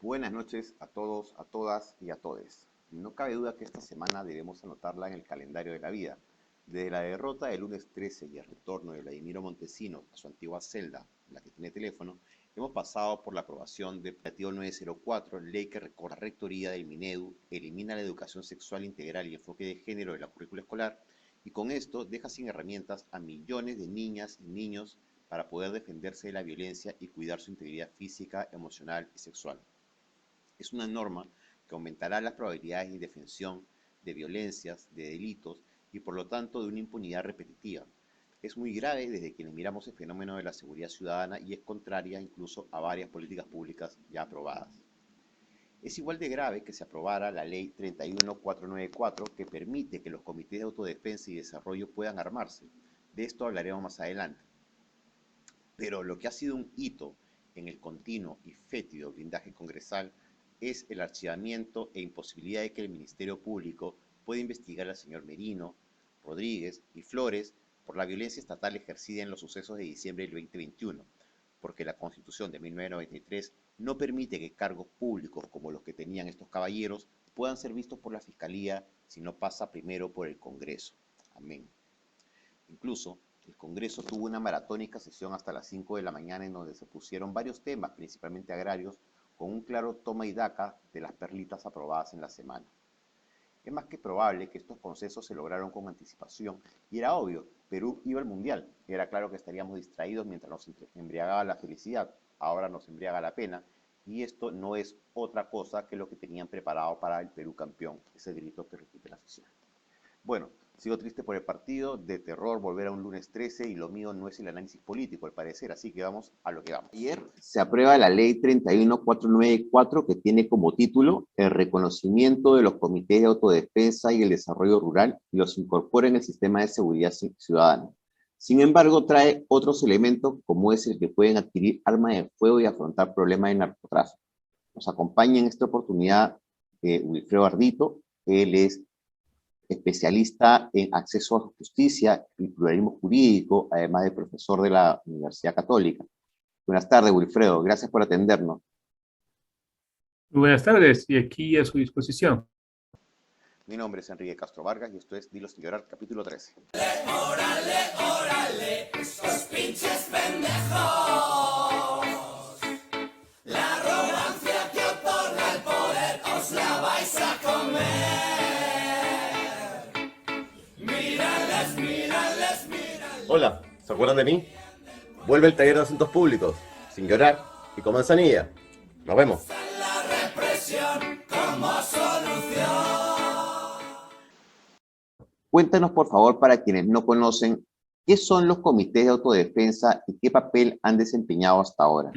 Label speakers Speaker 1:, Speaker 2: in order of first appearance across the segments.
Speaker 1: Buenas noches a todos, a todas y a todes. No cabe duda que esta semana debemos anotarla en el calendario de la vida. Desde la derrota del lunes 13 y el retorno de Vladimiro Montesinos a su antigua celda, la que tiene teléfono, hemos pasado por la aprobación del Planteo 904, ley que la rectoría del Minedu elimina la educación sexual integral y enfoque de género de la currícula escolar y con esto deja sin herramientas a millones de niñas y niños para poder defenderse de la violencia y cuidar su integridad física, emocional y sexual. Es una norma que aumentará las probabilidades de indefensión, de violencias, de delitos y por lo tanto de una impunidad repetitiva. Es muy grave desde quienes miramos el fenómeno de la seguridad ciudadana y es contraria incluso a varias políticas públicas ya aprobadas. Es igual de grave que se aprobara la Ley 31494 que permite que los comités de autodefensa y desarrollo puedan armarse. De esto hablaremos más adelante. Pero lo que ha sido un hito en el continuo y fétido blindaje congresal es el archivamiento e imposibilidad de que el Ministerio Público pueda investigar al señor Merino, Rodríguez y Flores por la violencia estatal ejercida en los sucesos de diciembre del 2021, porque la Constitución de 1993 no permite que cargos públicos como los que tenían estos caballeros puedan ser vistos por la Fiscalía si no pasa primero por el Congreso. Amén. Incluso, el Congreso tuvo una maratónica sesión hasta las 5 de la mañana en donde se pusieron varios temas, principalmente agrarios, con un claro toma y daca de las perlitas aprobadas en la semana. Es más que probable que estos consensos se lograron con anticipación y era obvio, Perú iba al Mundial. Era claro que estaríamos distraídos mientras nos embriagaba la felicidad, ahora nos embriaga la pena y esto no es otra cosa que lo que tenían preparado para el Perú campeón, ese grito que repite la sesión. Bueno, sigo triste por el partido, de terror volver a un lunes 13 y lo mío no es el análisis político al parecer, así que vamos a lo que vamos. Ayer se aprueba la ley 31494 que tiene como título el reconocimiento de los comités de autodefensa y el desarrollo rural y los incorpora en el sistema de seguridad ciudadana. Sin embargo, trae otros elementos como es el que pueden adquirir armas de fuego y afrontar problemas de narcotráfico. Nos acompaña en esta oportunidad Wilfredo Ardito, él es especialista en acceso a justicia y pluralismo jurídico, además de profesor de la Universidad Católica. Buenas tardes, Wilfredo. Gracias por atendernos.
Speaker 2: Buenas tardes, y aquí a su disposición.
Speaker 1: Mi nombre es Enrique Castro Vargas y esto es Dilo sin llorar, capítulo 13.
Speaker 3: Órale, órale, esos pinches pendejos. La arrogancia que otorga el poder os la vais a comer.
Speaker 4: Hola, ¿se acuerdan de mí? Vuelve el taller de asuntos públicos, sin llorar y con manzanilla. Nos vemos.
Speaker 3: La represión como solución.
Speaker 1: Cuéntanos, por favor, para quienes no conocen, ¿qué son los comités de autodefensa y qué papel han desempeñado hasta ahora?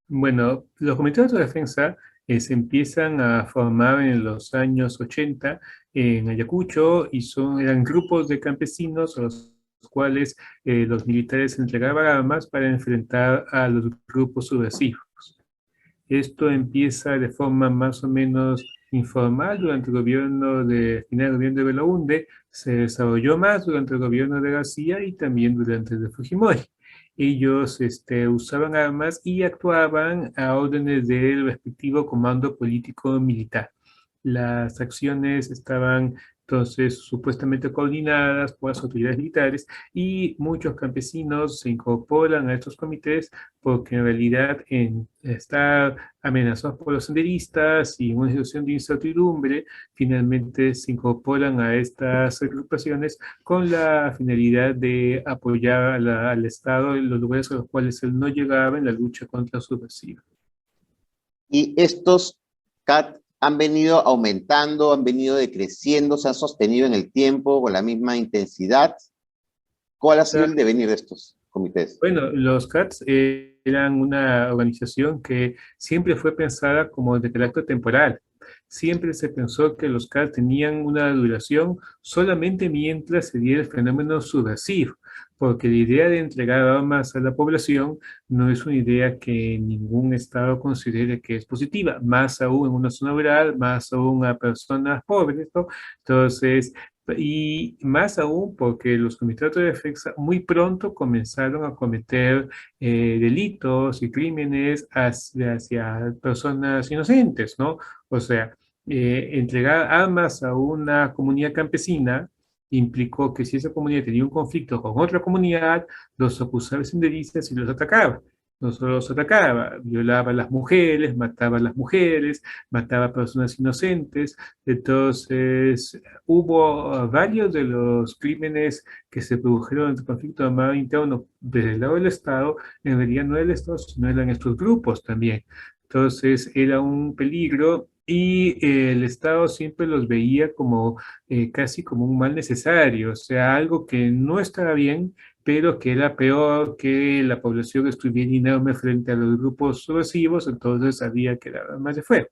Speaker 2: Bueno, los comités de autodefensa se empiezan a formar en los años 80 en Ayacucho y eran grupos de campesinos a los cuales los militares entregaban armas para enfrentar a los grupos subversivos. Esto empieza de forma más o menos informal durante el gobierno final del gobierno de Belaúnde, se desarrolló más durante el gobierno de García y también durante el de Fujimori. Ellos usaban armas y actuaban a órdenes del respectivo comando político militar. Las acciones estaban entonces supuestamente coordinadas por las autoridades militares y muchos campesinos se incorporan a estos comités porque en realidad en estar amenazados por los senderistas y en una situación de incertidumbre, finalmente se incorporan a estas agrupaciones con la finalidad de apoyar al Estado en los lugares a los cuales él no llegaba en la lucha contra la subversiva.
Speaker 1: Y estos CAT han venido aumentando, han venido decreciendo, se han sostenido en el tiempo con la misma intensidad. ¿Cuál ha sido el devenir de estos comités?
Speaker 2: Bueno, los CATs eran una organización que siempre fue pensada como de carácter temporal. Siempre se pensó que los CATs tenían una duración solamente mientras se diera el fenómeno subversivo, porque la idea de entregar armas a la población no es una idea que ningún Estado considere que es positiva, más aún en una zona rural, más aún a personas pobres, ¿no? Entonces, Y más aún porque los comités de autodefensa muy pronto comenzaron a cometer delitos y crímenes hacia personas inocentes, ¿no? O sea, entregar armas a una comunidad campesina implicó que si esa comunidad tenía un conflicto con otra comunidad, los acusaba sin delicias y los atacaba. No solo los atacaba, violaba a las mujeres, mataba a las mujeres, mataba a personas inocentes. Entonces, hubo varios de los crímenes que se produjeron en el conflicto armado interno desde el lado del Estado, en realidad no era el Estado, sino eran estos grupos también. Entonces, era un peligro y el Estado siempre los veía como casi como un mal necesario, o sea, algo que no estaba bien, pero que era peor que la población estuviera inerme frente a los grupos subversivos, entonces había que dar más de fuego.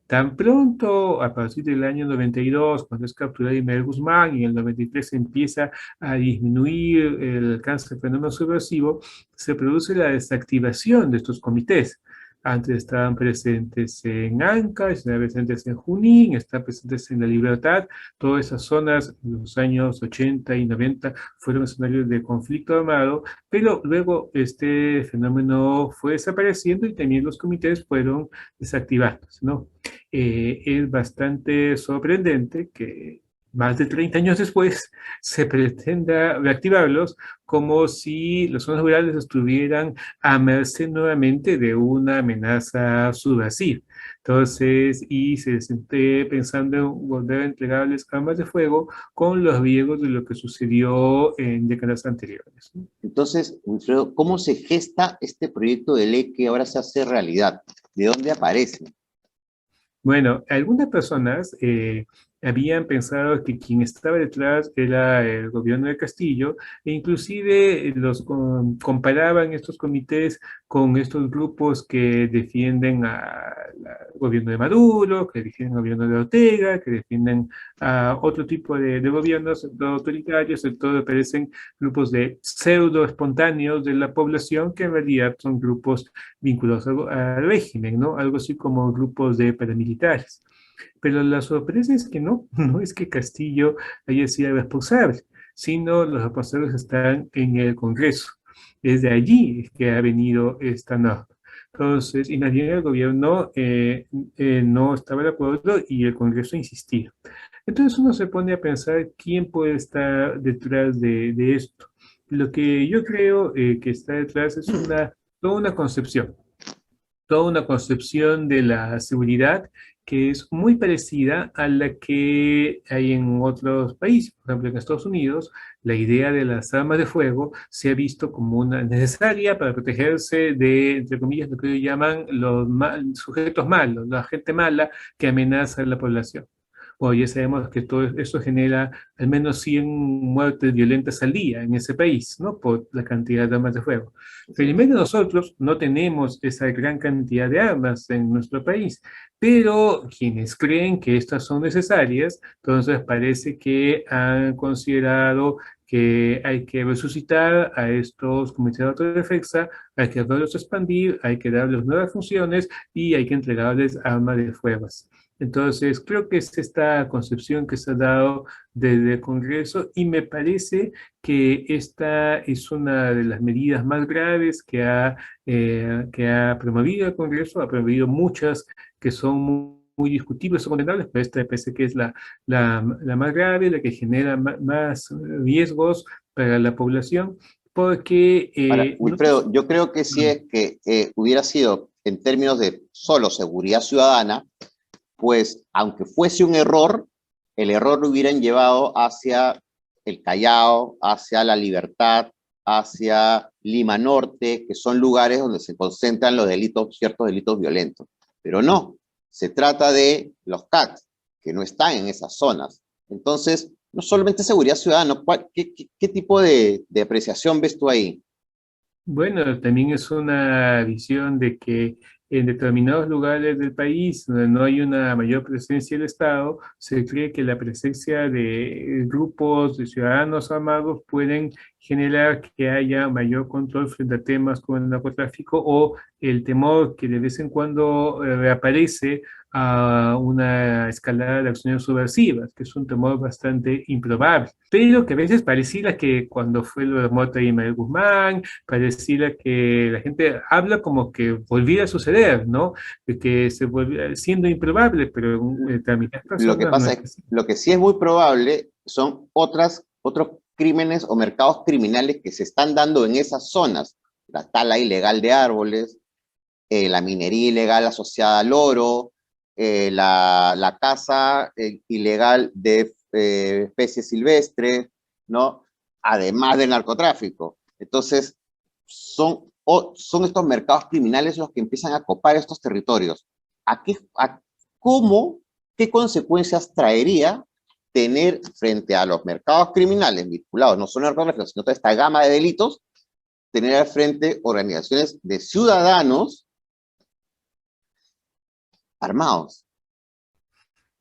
Speaker 2: Tan pronto, a partir del año 92, cuando es capturado Ismael Guzmán, y en el 93 empieza a disminuir el alcance del fenómeno subversivo, se produce la desactivación de estos comités. Antes estaban presentes en Ancash, estaban presentes en Junín, estaban presentes en La Libertad. Todas esas zonas en los años 80 y 90 fueron escenarios de conflicto armado, pero luego este fenómeno fue desapareciendo y también los comités fueron desactivándose, ¿no? Es bastante sorprendente que más de 30 años después se pretenda reactivarlos como si las zonas rurales estuvieran a merced nuevamente de una amenaza subversiva. Entonces, y se esté pensando en volver a entregarles armas de fuego con los riesgos de lo que sucedió en décadas anteriores, ¿no?
Speaker 1: Entonces, Wilfredo, ¿cómo se gesta este proyecto de ley que ahora se hace realidad? ¿De dónde aparece?
Speaker 2: Bueno, algunas personas habían pensado que quien estaba detrás era el gobierno de Castillo e inclusive comparaban estos comités con estos grupos que defienden al gobierno de Maduro, que defienden al gobierno de Ortega, que defienden a otro tipo de gobiernos autoritarios. Entonces parecen grupos de pseudo espontáneos de la población que en realidad son grupos vinculados al régimen, ¿no? Algo así como grupos de paramilitares. Pero la sorpresa es que no, no es que Castillo haya sido responsable, sino los responsables están en el Congreso. Desde allí que ha venido esta norma. Entonces, y nadie en el gobierno no estaba de acuerdo y el Congreso insistía. Entonces uno se pone a pensar quién puede estar detrás de esto. Lo que yo creo que está detrás es toda una concepción de la seguridad que es muy parecida a la que hay en otros países. Por ejemplo, en Estados Unidos, la idea de las armas de fuego se ha visto como una necesaria para protegerse de, entre comillas, lo que ellos llaman los sujetos malos, la gente mala que amenaza a la población. Bueno, ya sabemos que todo eso genera al menos 100 muertes violentas al día en ese país, ¿no? Por la cantidad de armas de fuego. Felizmente nosotros no tenemos esa gran cantidad de armas en nuestro país, pero quienes creen que estas son necesarias, entonces parece que han considerado que hay que resucitar a estos comités de autodefensa, hay que darlos a expandir, hay que darles nuevas funciones y hay que entregarles armas de fuego. Entonces, creo que es esta concepción que se ha dado desde el Congreso y me parece que esta es una de las medidas más graves que ha promovido el Congreso, ha promovido muchas que son muy discutibles o condenables, pero esta me parece que es la más grave, la que genera más riesgos para la población, porque...
Speaker 1: Ahora, Wilfredo, yo creo que si es que hubiera sido en términos de solo seguridad ciudadana, pues aunque fuese un error, el error lo hubieran llevado hacia el Callao, hacia La Libertad, hacia Lima Norte, que son lugares donde se concentran los delitos, ciertos delitos violentos. Pero no, se trata de los CAT, que no están en esas zonas. Entonces, no solamente seguridad ciudadana, ¿qué tipo de apreciación ves tú ahí?
Speaker 2: Bueno, también es una visión de que en determinados lugares del país donde no hay una mayor presencia del Estado, se cree que la presencia de grupos de ciudadanos armados pueden generar que haya mayor control frente a temas como el narcotráfico o el temor que de vez en cuando reaparece a una escalada de acciones subversivas, que es un temor bastante improbable, pero que a veces pareciera que cuando fue lo de Mota y Manuel Guzmán, pareciera que la gente habla como que volviera a suceder, ¿no? De que se volviera siendo improbable, pero en determinadas
Speaker 1: Lo que
Speaker 2: personas no
Speaker 1: pasa
Speaker 2: es
Speaker 1: es,
Speaker 2: así.
Speaker 1: lo que sí es muy probable son otros crímenes o mercados criminales que se están dando en esas zonas. La tala ilegal de árboles, la minería ilegal asociada al oro, la caza ilegal de especies silvestres, ¿no? Además del narcotráfico. Entonces, son estos mercados criminales los que empiezan a copar estos territorios. ¿Cómo, qué consecuencias traería tener frente a los mercados criminales vinculados no solo al narcotráfico, sino toda esta gama de delitos, tener al frente organizaciones de ciudadanos armados?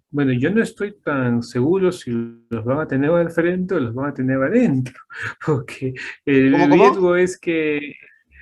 Speaker 2: Bueno, yo no estoy tan seguro si los van a tener al frente o los van a tener adentro, porque
Speaker 1: ¿Cómo,
Speaker 2: el
Speaker 1: cómo?
Speaker 2: riesgo es que,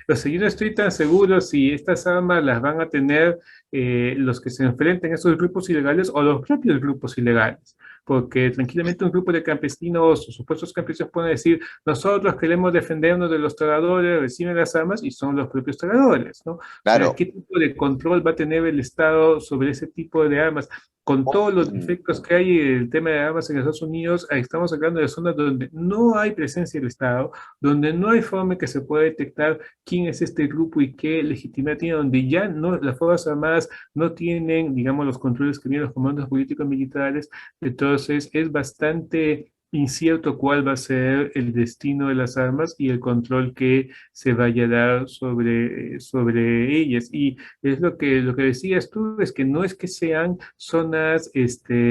Speaker 2: o sea, yo no estoy tan seguro si estas armas las van a tener los que se enfrenten a esos grupos ilegales o los propios grupos ilegales, porque tranquilamente un grupo de campesinos o supuestos campesinos pueden decir, nosotros queremos defendernos de los toradores, reciben las armas y son los propios toradores, ¿no? O sea,
Speaker 1: Claro.
Speaker 2: ¿qué tipo de control va a tener el Estado sobre ese tipo de armas? Con todos los defectos que hay en el tema de armas en Estados Unidos, estamos hablando de zonas donde no hay presencia del Estado, donde no hay forma que se pueda detectar quién es este grupo y qué legitimidad tiene, donde ya no, las Fuerzas Armadas no tienen, digamos, los controles que tienen los comandos políticos militares, entonces es bastante incierto cuál va a ser el destino de las armas y el control que se vaya a dar sobre ellas. Y es lo que decías tú, es que no es que sean zonas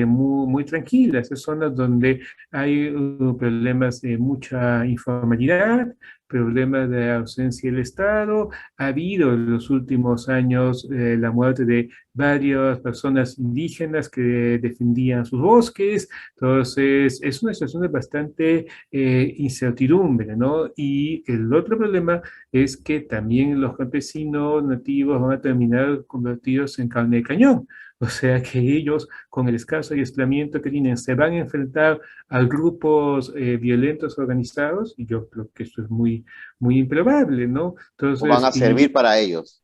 Speaker 2: muy tranquilas, es zonas donde hay problemas de mucha informalidad, problemas de ausencia del Estado. Ha habido en los últimos años la muerte de varias personas indígenas que defendían sus bosques. Entonces, es una situación de bastante incertidumbre, ¿no? Y el otro problema es que también los campesinos nativos van a terminar convertidos en carne de cañón. O sea que ellos, con el escaso adiestramiento que tienen, se van a enfrentar a grupos violentos organizados, y yo creo que esto es muy improbable, ¿no?
Speaker 1: ¿O van
Speaker 2: Entonces,
Speaker 1: a servir para ellos?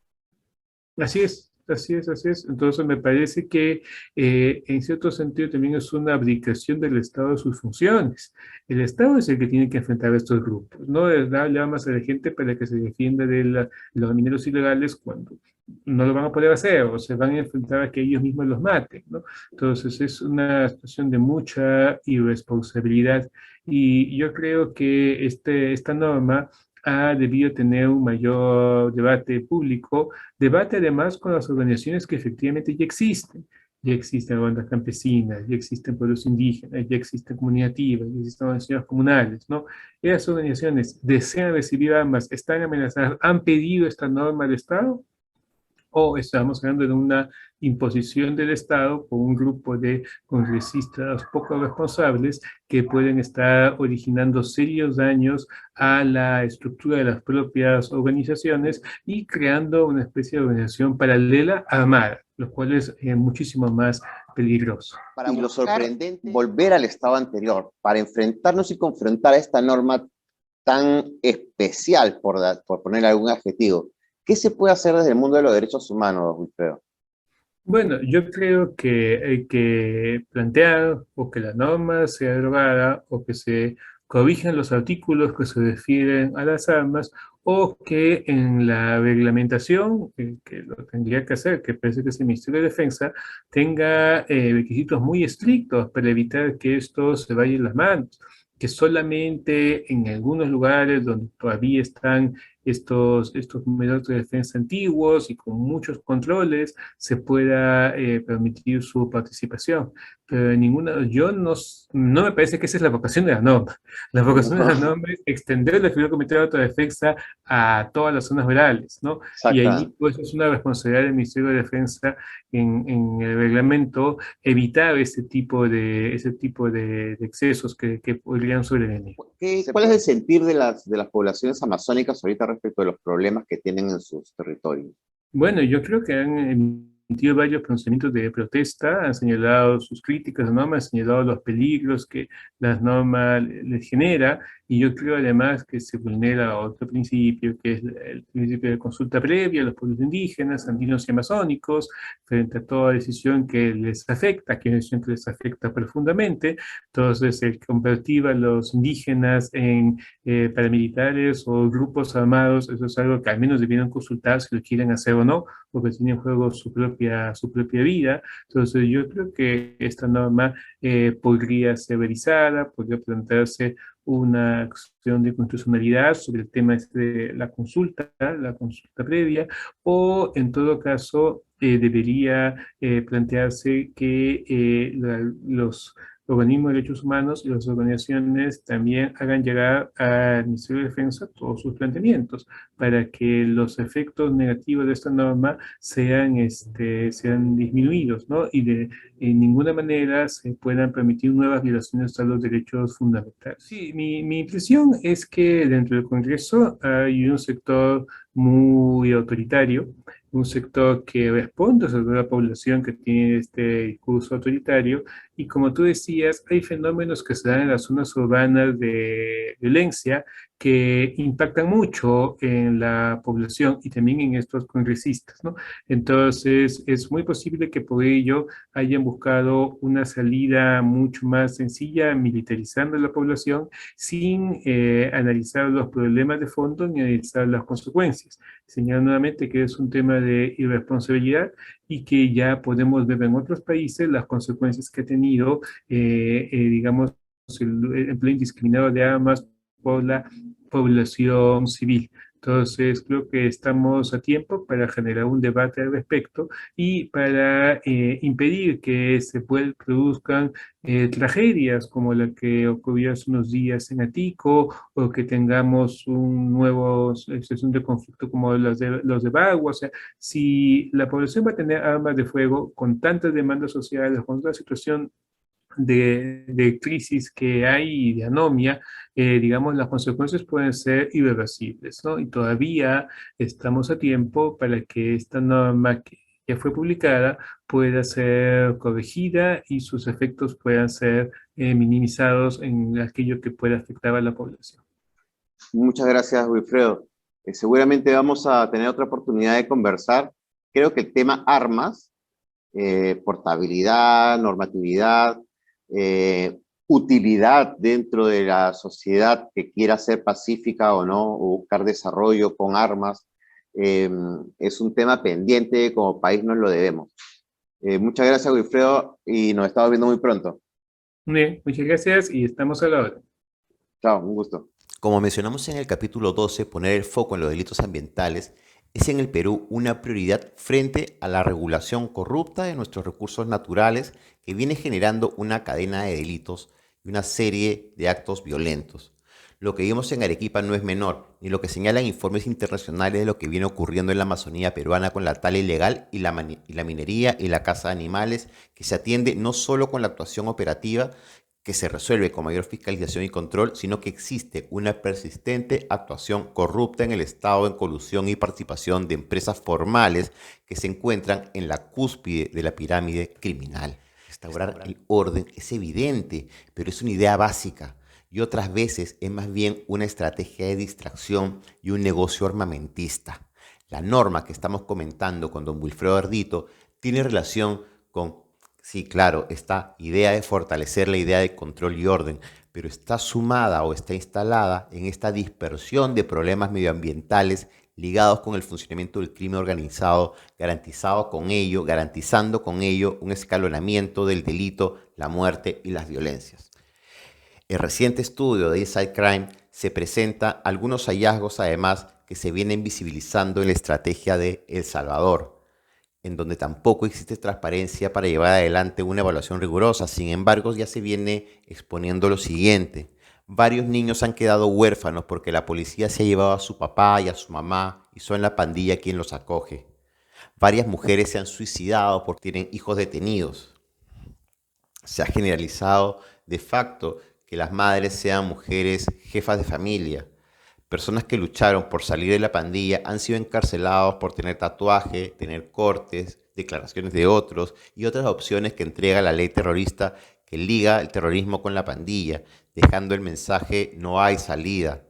Speaker 2: así es, así es, así es. Entonces me parece que en cierto sentido también es una abdicación del Estado de sus funciones. El Estado es el que tiene que enfrentar a estos grupos, no es darle armas a la gente para que se defienda de los mineros ilegales cuando no lo van a poder hacer o se van a enfrentar a que ellos mismos los maten, ¿no? Entonces es una situación de mucha irresponsabilidad y yo creo que esta norma ha debido tener un mayor debate público, debate además con las organizaciones que efectivamente ya existen. Ya existen bandas campesinas, ya existen pueblos indígenas, ya existen comunidades, ya existen organizaciones comunales, ¿no? Esas organizaciones desean recibir armas, están amenazadas, han pedido esta norma al Estado, o estamos hablando de una imposición del Estado por un grupo de congresistas poco responsables que pueden estar originando serios daños a la estructura de las propias organizaciones y creando una especie de organización paralela armada, lo cual es muchísimo más peligroso.
Speaker 1: Y lo sorprendente, volver al estado anterior para enfrentarnos y confrontar a esta norma tan especial, por poner algún adjetivo. ¿Qué se puede hacer desde el mundo de los derechos humanos, Wilfredo?
Speaker 2: Bueno, yo creo que hay que plantear o que la norma sea derogada o que se corrijan los artículos que se refieren a las armas o que en la reglamentación, que lo tendría que hacer, que parece que es el Ministerio de Defensa, tenga requisitos muy estrictos para evitar que esto se vaya en las manos, que solamente en algunos lugares donde todavía están estos métodos de defensa antiguos y con muchos controles se pueda permitir su participación. Pero no me parece que esa es la vocación de la norma. La vocación de la norma es extender la figura del Comité de Autodefensa a todas las zonas rurales, ¿no? Y allí,
Speaker 1: Exactamente.
Speaker 2: pues, es una responsabilidad del Ministerio de Defensa en el reglamento evitar ese tipo de excesos que podrían sobrevenir.
Speaker 1: ¿Cuál es el sentir de las poblaciones amazónicas ahorita respecto de los problemas que tienen en sus territorios?
Speaker 2: Bueno, yo creo que han emitido varios pronunciamientos de protesta, han señalado sus críticas a la norma, han señalado los peligros que la norma les genera, y yo creo además que se vulnera otro principio, que es el principio de consulta previa a los pueblos indígenas, andinos y amazónicos, frente a toda decisión que les afecta, que es una decisión que les afecta profundamente. Entonces, el convertir a los indígenas en paramilitares o grupos armados, eso es algo que al menos debieron consultar si lo quieren hacer o no, porque tiene en juego su propia vida. Entonces yo creo que esta norma podría ser revisada, podría plantearse una acción de constitucionalidad sobre el tema de la consulta previa, o en todo caso debería plantearse que los organismos de derechos humanos y las organizaciones también hagan llegar al Ministerio de Defensa todos sus planteamientos para que los efectos negativos de esta norma sean disminuidos, ¿no? Y de en ninguna manera se puedan permitir nuevas violaciones a los derechos fundamentales. Sí, mi impresión es que dentro del Congreso hay un sector muy autoritario, un sector que responde a la población que tiene este discurso autoritario, y como tú decías, hay fenómenos que se dan en las zonas urbanas de violencia que impactan mucho en la población y también en estos congresistas, ¿no? Entonces, es muy posible que por ello hayan buscado una salida mucho más sencilla, militarizando la población, sin analizar los problemas de fondo ni analizar las consecuencias. Señalo nuevamente que es un tema de irresponsabilidad y que ya podemos ver en otros países las consecuencias que ha tenido, digamos, el empleo indiscriminado de armas por la población civil. Entonces, creo que estamos a tiempo para generar un debate al respecto y para impedir que se produzcan tragedias como la que ocurrió hace unos días en Atico, o que tengamos un nuevo situación de conflicto como los de Bagua. O sea, si la población va a tener armas de fuego con tantas demandas sociales, con toda la situación de crisis que hay y de anomia, digamos, las consecuencias pueden ser irreversibles, ¿no? Y todavía estamos a tiempo para que esta norma que ya fue publicada pueda ser corregida y sus efectos puedan ser minimizados en aquello que pueda afectar a la población.
Speaker 1: Muchas gracias, Wilfredo. Seguramente vamos a tener otra oportunidad de conversar. Creo que el tema armas, portabilidad, normatividad, utilidad dentro de la sociedad que quiera ser pacífica o no, o buscar desarrollo con armas, es un tema pendiente, como país nos lo debemos. Muchas gracias, Wilfredo, y nos estamos viendo muy pronto.
Speaker 2: Bien, muchas gracias y estamos a la hora.
Speaker 1: Chao, un gusto.
Speaker 5: Como mencionamos en el capítulo 12, poner el foco en los delitos ambientales es en el Perú una prioridad frente a la regulación corrupta de nuestros recursos naturales, que viene generando una cadena de delitos y una serie de actos violentos. Lo que vimos en Arequipa no es menor, ni lo que señalan informes internacionales de lo que viene ocurriendo en la Amazonía peruana con la tala ilegal y la minería y la caza de animales, que se atiende no solo con la actuación operativa, que se resuelve con mayor fiscalización y control, sino que existe una persistente actuación corrupta en el Estado, en colusión y participación de empresas formales que se encuentran en la cúspide de la pirámide criminal. Restaurar el orden es evidente, pero es una idea básica, y otras veces es más bien una estrategia de distracción y un negocio armamentista. La norma que estamos comentando con don Wilfredo Ardito tiene relación con, sí, claro, esta idea de fortalecer la idea de control y orden, pero está sumada o está instalada en esta dispersión de problemas medioambientales ligados con el funcionamiento del crimen organizado, garantizando con ello un escalonamiento del delito, la muerte y las violencias. El reciente estudio de Inside Crime se presenta algunos hallazgos, además, que se vienen visibilizando en la estrategia de El Salvador, en donde tampoco existe transparencia para llevar adelante una evaluación rigurosa. Sin embargo, ya se viene exponiendo lo siguiente. Varios niños han quedado huérfanos porque la policía se ha llevado a su papá y a su mamá y son la pandilla quien los acoge. Varias mujeres se han suicidado porque tienen hijos detenidos. Se ha generalizado de facto que las madres sean mujeres jefas de familia. Personas que lucharon por salir de la pandilla han sido encarcelados por tener tatuaje, tener cortes, declaraciones de otros y otras opciones que entrega la ley terrorista que liga el terrorismo con la pandilla, dejando el mensaje no hay salida.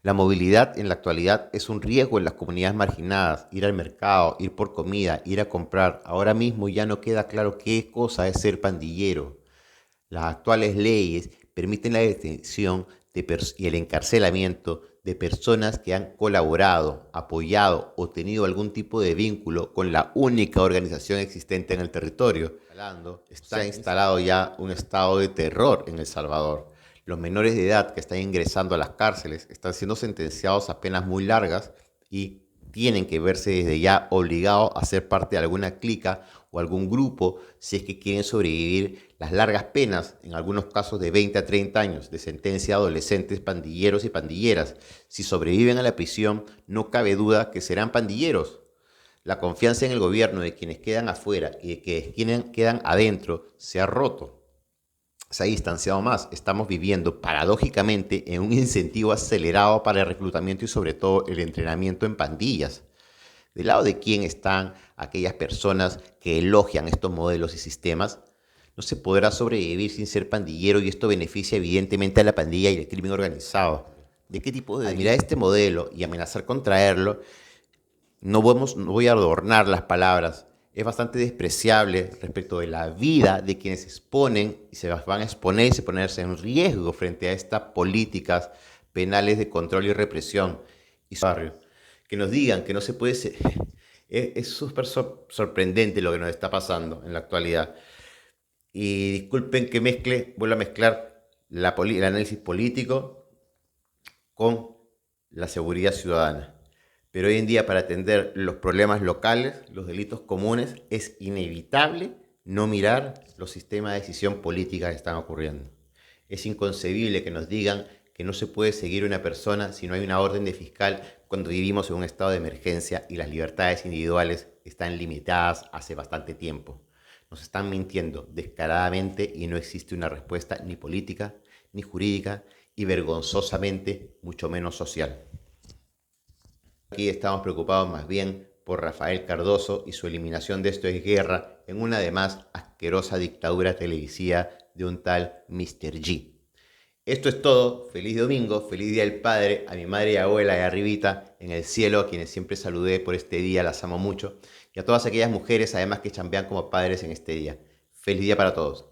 Speaker 5: La movilidad en la actualidad es un riesgo en las comunidades marginadas. Ir al mercado, ir por comida, ir a comprar. Ahora mismo ya no queda claro qué cosa es ser pandillero. Las actuales leyes permiten la detención y el encarcelamiento de personas que han colaborado, apoyado o tenido algún tipo de vínculo con la única organización existente en el territorio. Está instalado ya un estado de terror en El Salvador. Los menores de edad que están ingresando a las cárceles están siendo sentenciados a penas muy largas y tienen que verse desde ya obligados a ser parte de alguna clica o algún grupo si es que quieren sobrevivir las largas penas, en algunos casos de 20 a 30 años, de sentencia a adolescentes pandilleros y pandilleras. Si sobreviven a la prisión, no cabe duda que serán pandilleros. La confianza en el gobierno de quienes quedan afuera y de quienes quedan adentro se ha roto. Se ha distanciado más. Estamos viviendo paradójicamente en un incentivo acelerado para el reclutamiento y sobre todo el entrenamiento en pandillas. ¿Del lado de quién están aquellas personas que elogian estos modelos y sistemas? No se podrá sobrevivir sin ser pandillero y esto beneficia evidentemente a la pandilla y al crimen organizado. ¿De qué tipo de...? Al mirar este modelo y amenazar con traerlo, no voy a adornar las palabras. Es bastante despreciable respecto de la vida de quienes se exponen y se van a exponer y se ponerse en riesgo frente a estas políticas penales de control y represión. Y barrio, que nos digan que no se puede ser. Es súper sorprendente lo que nos está pasando en la actualidad. Y disculpen que vuelva a mezclar el análisis político con la seguridad ciudadana. Pero hoy en día, para atender los problemas locales, los delitos comunes, es inevitable no mirar los sistemas de decisión política que están ocurriendo. Es inconcebible que nos digan que no se puede seguir una persona si no hay una orden de fiscal cuando vivimos en un estado de emergencia y las libertades individuales están limitadas hace bastante tiempo. Nos están mintiendo descaradamente y no existe una respuesta ni política, ni jurídica y vergonzosamente mucho menos social. Aquí estamos preocupados más bien por Rafael Cardoso y su eliminación de Esto es Guerra en una además asquerosa dictadura televisiva de un tal Mr. G. Esto es todo. Feliz domingo, feliz Día del Padre, a mi madre y abuela de arribita en el cielo, a quienes siempre saludé por este día, las amo mucho, y a todas aquellas mujeres además que chambean como padres en este día. Feliz día para todos.